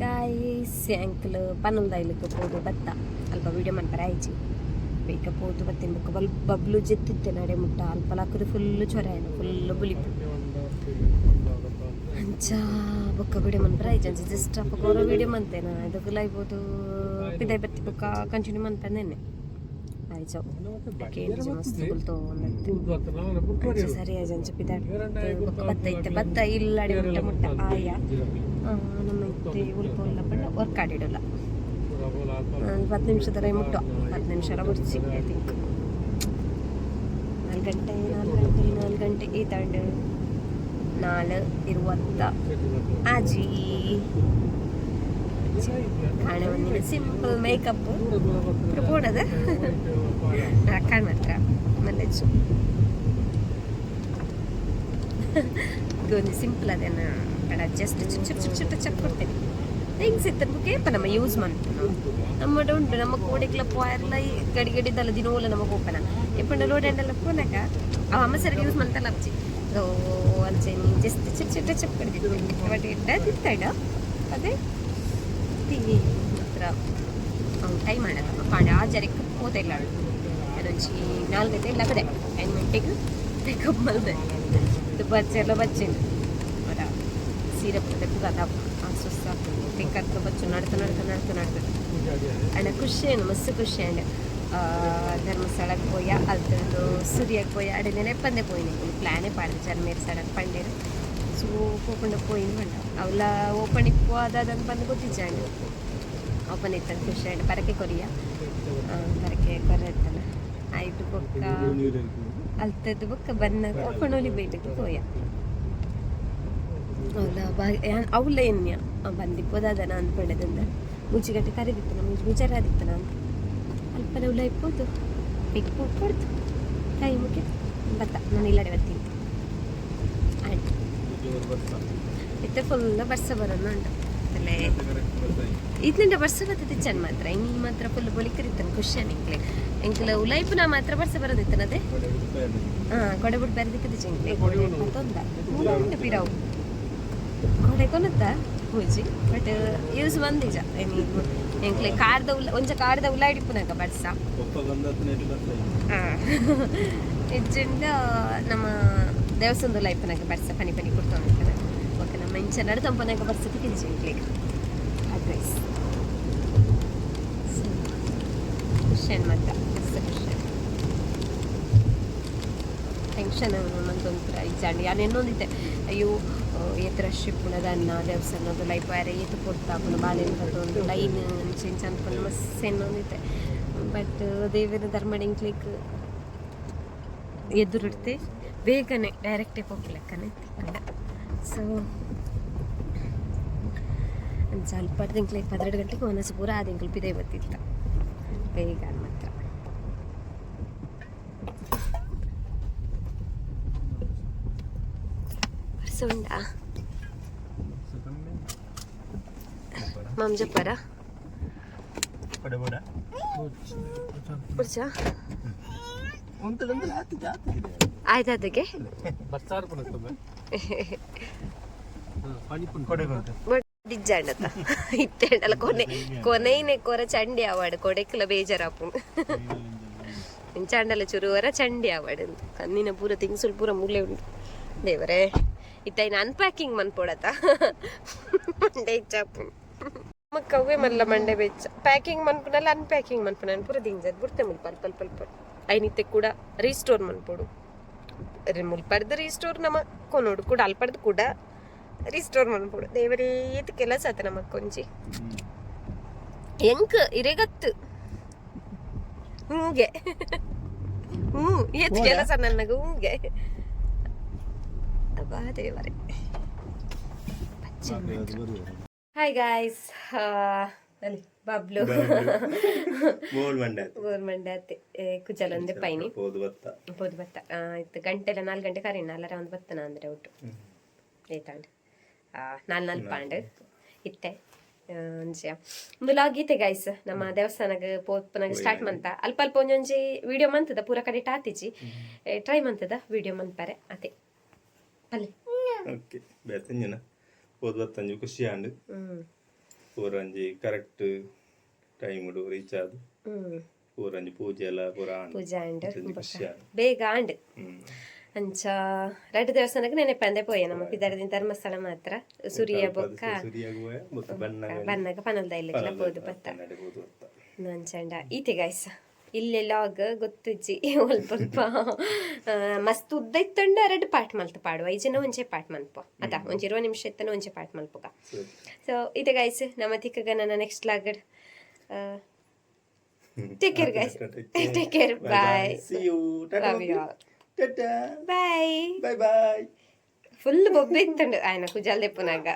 ಗಾಯ್ಸ್ ಅಂಕಲ್ ಪನೋಲ್ ದೈಲಿಕ್ಕೆ ಹೋದು ಬತ್ತ ಅಲ್ಪ ವಿಡಿಯೋ ಮಾಡ್ತಾರೆ ಆಯ್ಚಿ ಬೇಗ ಪೋತು ಬತ್ತೆ ಬುಕ್ಕ ಬಬ್ಲು ಜೆತ್ತಿತ್ತೆ ನಡೆ ಮುಟ್ಟ ಅಲ್ಪಲಾಕದು ಫುಲ್ಲು ಚೊರ ಫುಲ್ಲು ಬುಲಿಪು ಅಂಚ ಬೊಕ್ಕ ವಿಡಿಯೋ ಮನ್ಪರ ಐಜಂಚ ಜಸ್ಟ್ ಅಪ್ಪ ಗೌರ ವಿಡಿಯೋ ಮಂತೇನ ಇದಕ್ಕೆ ಲೈಬೋದು ಪಿದಾಯ್ ಬತ್ತಿ ಬೊಕ್ಕ ಕಂಟಿನ್ಯೂ ಮನ್ಪಂದೇನೆ ಆಯ್ತು ಮಸ್ತ್ ಕುಲ್ತು ಸರಿ ಆಯ್ತು ಪಿದಾಡ್ ಬೊಕ್ಕ ಬತ್ತ ಇಲ್ಲಡಿ ಮುಟ್ಟ ಮುಟ್ಟ ಆಯ ನಮ್ಮ ಇತ್ತೆ ಉಲ್ಪಲ್ಲ ಪಂಡ ವರ್ಕ್ ಆಡಿಡಲ್ಲ 10 ನಿಮಿಷದ ಮುಟ್ಟ 10 ನಿಮಿಷ ಬರ್ಸಿ ಐ ಥಿಂಕ್ 4 ಗಂಟೆ ಈ ತಂಡ 4:20 ಆಜಿ ಕಾಣೆ ಒಂದಿನ ಸಿಂಪಲ್ ಮೇಕಪ್ ಪೂಡದ ಕಾಣ ಮಾತ್ರ ಮಲ್ಲೆಚ್ಚು ಒಂದು ಸಿಂಪಲ್ ಅದೇನ ಬೇಡ ಜಸ್ಟ್ ಚುಟ್ಟು ಚಕ್ ಕೊಡ್ತೇನೆ ಹೆಂಗೆ ಸಿಗ್ತದೆ ಬುಕ್ಕೇಪ ನಮ್ಮ ಯೂಸ್ ಮಾಡ್ತೀವಿ ನಮ್ಮ ಉಂಟು ನಮ್ಮ ಕೋಡಿಕ್ಲ ಪೋಯರ್ಲ ಗಡಿಗಡಿದಲ್ಲ ದಿನೋಲ್ಲ ನಮಗೆ ಓಪನ ಎಪ್ಪಂಡ ಲೋಡೆಂಡೆಲ್ಲ ಪೋನಾಕ ಅವ ಅಮ್ಮ ಸರಿಗೆ ಯೂಸ್ ಮಾಡ್ತಲ್ಲ ಅಜ್ಜಿ ಅಂಚೆ ನೀ ಜಸ್ಟ್ ಚಿಕ್ಕ ಚಪ್ ಕಡಿದಿತ್ತು ಬಟ್ ಇಟ್ಟ ತಿತ್ತಾಡ ಅದೇ ತಿಂಗಿ ಮಾತ್ರ ಅವ್ನು ಟೈಮ್ ಮಾಡಲ್ಲ ಪಾಂಡೆ ಆ ಜರಕ್ಕೆ ಹೋದ ಇಲ್ಲ ಅದೊಂಚಿ 4 ಗಂಟೆ ಇಲ್ಲ ಕದೆ 5 ಗಂಟೆಗೆ ಪಿಕಪ್ ಮಲ್ದೆ ಇದು ಬಚ್ಚೆಲ್ಲ ಬಚ್ಚಿಂದು ಅದ ಸೀರೆ ಬರ್ತದೆ ಪುಗಾದ ಸುಸ್ತ ಪಿಕ್ಕರ್ಕ ಬಚ್ಚು ನಡ್ತು ಅಣ್ಣ ಖುಷಿ ಅಣ್ಣ ಮಸ್ತ್ ಖುಷಿ ಅಣ್ಣ ಧರ್ಮಸ್ಥಳಕ್ಕೆ പോയ ಅದು ಸೂರ್ಯಕ್ಕೆ പോയ അവിടെ ನೆನಪಂದೆ പോയിന് പ്ലാനെ പാടുന്നു ചർമേർ സടക്ക് പണ്ടേര് ಸೊ ಹೋಗ್ಕೊಂಡು പോയിന് വേണ്ട ಅವಳ ಓಪನ್ ಇಪ್ಪು ಅದಾದಂತ ಬಂದು ಗೊತ್ತಿಚ್ಚಾಂಡು ಓಪನ್ ಇತ್ತಂತ ಖುಷಿ ಆಯ್ತು ಪರಕೆ ಕೊರಿಯ ಪರಕೆ ಕೊರೆತ್ತಲ್ಲ ಆಯ್ತು ಬೊಕ್ಕ ಅಲ್ತದ್ದು ಬೊಕ್ಕ ಬಂದಾಗ ಓಪನ್ ಒಲಿ ಬೇಟಕ್ಕೆ పోಯ ಅವಳ ಎನ್ಯ ಬಂದಿಪ್ಪೋದಾದನ ಅಂದ್ಕೊಂಡದಂದ ಮುಚ್ಚಿಗಟ್ಟೆ ಕರೆದಿತ್ತು ನಮಗೆ ಮುಜರಾದಿತ್ತು ನಾನು ಅಲ್ಪ ಉಲ್ಲ ಇಪ್ಪೋದು ಬಿಗ್ಪು ಕೊಡ್ತು ಕೈ ಮುಖ್ಯ ಬತ್ತ ನಾನು ಇಲ್ಲಡೆ ಬರ್ತೀನಿ ಆಯ್ತು ಇತ್ತೆ ಫುಲ್ ಬರ್ಸ ಬರೋದು ಉಂಟು ಅಲ್ಲೇ ಇದರಿಂದ ಬರ್ಸ ಬರ್ತದೆ ಚೆನ್ನ ಮಾತ್ರ ಇನ್ನು ಮಾತ್ರ ಫುಲ್ ಬೊಲಿಕರಿತ್ತಾನೆ ಖುಷಿ ಎಂಕ್ಲೆ ಎಂಕ್ಲ ಉಲೈಪು ನಾ ಮಾತ್ರ ಬರ್ಸ ಬರೋದಿತ್ತನದೇ ಕೊಡೆ ಬಿಟ್ಟು ಬರ್ದಿಕ್ಕದೆ ಚೆಂಕ್ಲೆ ತೊಂದ ಉಂಟು ಪಿರಾವು ಕೊಡೆ ಕೊನತ್ತ ಪೂಜಿ ಬಟ್ ಯೂಸ್ ಬಂದಿಜ ಎಂಕ್ಲೆ ಕಾರ್ದ ಒಂಚ ಕಾರ್ದ ಉಲ್ಲಾಡಿಪ್ಪುನಾಗ ಬರ್ಸ ಹೆಚ್ಚಿಂದ ನಮ್ಮ ದೇವಸ್ಥಾನದ ಲೈಫ್ನಾಗ ಬರ್ಸ ಪನಿ ಕೊಡ್ತಾನೆ ಓಕೆ ನಮ್ಮ ಇಂಚ ನಡ್ತಂಪನಾಗ ಬರ್ಸಕ್ಕೆ ತಿಂಚಿ ಎಂಕ್ಲೆ ಅಡ್ವೈಸ್ ಖುಷಿಯನ್ ಮಾತ್ರ ಮಸ್ತ್ ಖುಷಿಯನ್ ಟೆನ್ಷನ್ ಮಂತೊಂತರ ಇಚ್ಚಾಂಡಿ ಯಾನು ಎನ್ನೊಂದಿತ್ತೆ ಅಯ್ಯೋ ಎತ್ತರ ಶಿಪ್ಪುಣದನ್ನ ದೇವಸ್ಥಾನದ ಲೈಫ್ ಬೇರೆ ಎತ್ತು ಕೊಡ್ತಾಪುನ ಬಾಳೆ ಒಂದು ಲೈನ್ ಚೇಂಜ್ ಅನ್ಕೊಂಡು ಮಸ್ತ್ ಎನ್ನೊಂದಿತ್ತೆ ಬಟ್ ದೇವರ ಧರ್ಮಡಿಂಕ್ಲಿಕ್ ಎದುರಿಡ್ತೆ ಬೇಗನೆ ಡೈರೆಕ್ಟೇ ಹೋಗ್ಲಿಕ್ಕನೆ ತಿಕ್ಕಂಡ ಸೊ ಒಂದು ಸ್ವಲ್ಪ ತಿಂಕ್ಲಿಗೆ 12 ಗಂಟೆಗೆ ಒಂದೊಂದು ಪೂರ ಆ ತಿಂಗಳು ಪಿದೆ ಬರ್ತಿತ್ತ ಬೇಗ ಮಾತ್ರ ಬರ್ಸುಂಡ ಮಾಂಜಪ್ಪರ ಬರ್ಚಾ ಆಯ್ತು ಅದಕ್ಕೆ ಡಿಜ್ಜಾಂಡತ್ತ ಇತ್ತೇಂಡಲ್ಲ ಕೊನೆಯೇ ಕೊರ ಚಂಡಿ ಆವಾಡು ಕೊಡೆಕ್ಲ ಬೇಜಾರಾಪು ಚಾಂಡಲ ಚುರುವರ ಚಂಡಿ ಆವಾಡು ಕಣ್ಣಿನ ಪೂರ ತಿಂಗ್ಸುಲ್ ಪೂರ ಮೂಲೆ ಉಂಟು ದೇವರೇ ಇತ್ತ ಅನ್ಪ್ಯಾಕಿಂಗ್ ಮನ್ಪೋಡತ್ತ ಮಂಡೆ ಇಚ್ಚಾಪು ಮಕ್ಕವೇ ಮಲ್ಲ ಮಂಡೆ ಬೆಚ್ಚ ಪ್ಯಾಕಿಂಗ್ ಮನ್ಪುನಲ್ಲ ಅನ್ಪ್ಯಾಕಿಂಗ್ ಮನ್ಪು ನಾನು ಪೂರ ದಿಂಜದ್ ಬುಡ್ತೆ ಮುಲ್ಪಲ್ ಪಲ್ ಪಲ್ ಪಲ್ ಐನಿತ್ತೆ ಕೂಡ ರೀಸ್ಟೋರ್ ಮನ್ಪೋಡು ಮುಲ್ಪಡ್ದು ರೀಸ್ಟೋರ್ ನಮ್ಮ ಕೊನೋಡು ಕೂಡ ಅಲ್ಪಡ್ದು ಕೂಡ ರೀಸ್ಟೋರ್ ಮನ್ಪೋಡು ದೇವರೇ ಏತ್ ಕೆಲಸ ಆತ ನಮಕ್ ಕೊಂಚಿ ಎಂಕ್ ಇರೆಗತ್ತು ಹೂಗೆ ಏತ್ ಕೆಲಸ ನನಗ ಹೂಗೆ ಅಬ್ಬಾ ದೇವರೇ ಹಾಯ್ ಗಾಯ್ಸ್ ಅಲ್ಲಿ ಬಬ್ಲು ಬೋರ್ಮಂಡಾತೆ ಕುಜಲೊಂದೆ ಪೈನಿ ಪೋದು ಬತ್ತ ಇತ್ತು ಗಂಟೆಲ್ಲ 4 ಗಂಟೆ ಕರೀನ ಅಲ್ಲರ ಒಂದು ಬತ್ತನ ಅಂದ್ರೆ ಒಟ್ಟು ಏತಾಂಡ್ 4 ಪಾಂಡ್ ಇತ್ತೆ ಒಂಜಿ ಬ್ಲಾಗ್ ಈತೆ ಗೈಸ್ ನಮ್ಮ ದೇವಸ್ಥಾನಗ ಪೋಪನಾಗ ಸ್ಟಾರ್ಟ್ ಮಂತ ಅಲ್ಪ ಅಲ್ಪ ಒಂಜೊಂಜಿ ವಿಡಿಯೋ ಮಂತದ ಪೂರ ಕಡೆ ಟಾತಿಜಿ ಟ್ರೈ ಮಂತದ ವಿಡಿಯೋ ಮಂತ್ಪಾರೆ ಅತೆ ಅಲ್ಲಿ ಓಕೆ ಬೇತಂಜನ ಪೋದು ಬತ್ತಂಜಿ ಖುಷಿ ಆಂಡ್ ಪೂರಂಜಿ ಕರೆಕ್ಟ್ ಟೈಮ್ ರೀಚ್ ಆದು ಪೂರಂಜಿ ಪೂಜೆ ಎಲ್ಲ ಪೂರ ಪೂಜೆ ಅಂಡ್ ಖುಷಿ ಬೇಗ ಅಂಡ್ ಅಂಚ 2 ದೇವಸ್ಥಾನಕ್ಕೆ ನೆನೆ ಪಂದೆ ಪೋಯ ನಮ್ಮ ಪಿದಾರದಿನ ಧರ್ಮಸ್ಥಳ ಮಾತ್ರ ಸುರಿಯ ಬೊಕ್ಕ ಬನ್ನಗ ಪನಲ್ದ ಇಲ್ಲಕ್ಕೆಲ್ಲ ಬೋದು ಬತ್ತ ನಂಚಂಡ ಈತೆ ಗಾಯ್ಸ ಇಲ್ಲೆ ಲಾಗ್ ಗೊತ್ತುಜ್ಜಿ ಸ್ವಲ್ಪ ಮಸ್ತ್ ಉದ್ದ ಇತ್ತಂಡ 2 ಪಾರ್ಟ್ ಮಲ್ತು ಪಾಡುವ ಈಜಿನ ಒಂಚೆ ಪಾರ್ಟ್ ಮಲ್ಪು ಅದ ಒಂಚೆ 20 ನಿಮಿಷ ಇತ್ತನ ಒಂಚೆ ಪಾರ್ಟ್ ಮಲ್ಪುಗ ಸೊ ಈತೆ ಗಾಯ್ಸ್ ನಮ್ಮ ತಿಕ್ಕಗ ನನ್ನ ನೆಕ್ಸ್ಟ್ ಲಾಗಡ್ take care guys take care bye See you. Love you all Tata. Bye Bye bye. Full ಬೊಬ್ಬೆ ಇತ್ತಂಡು ಆಯ್ನ ಕುಜಾಲ್ ದೆಪ್ಪುನಾಗ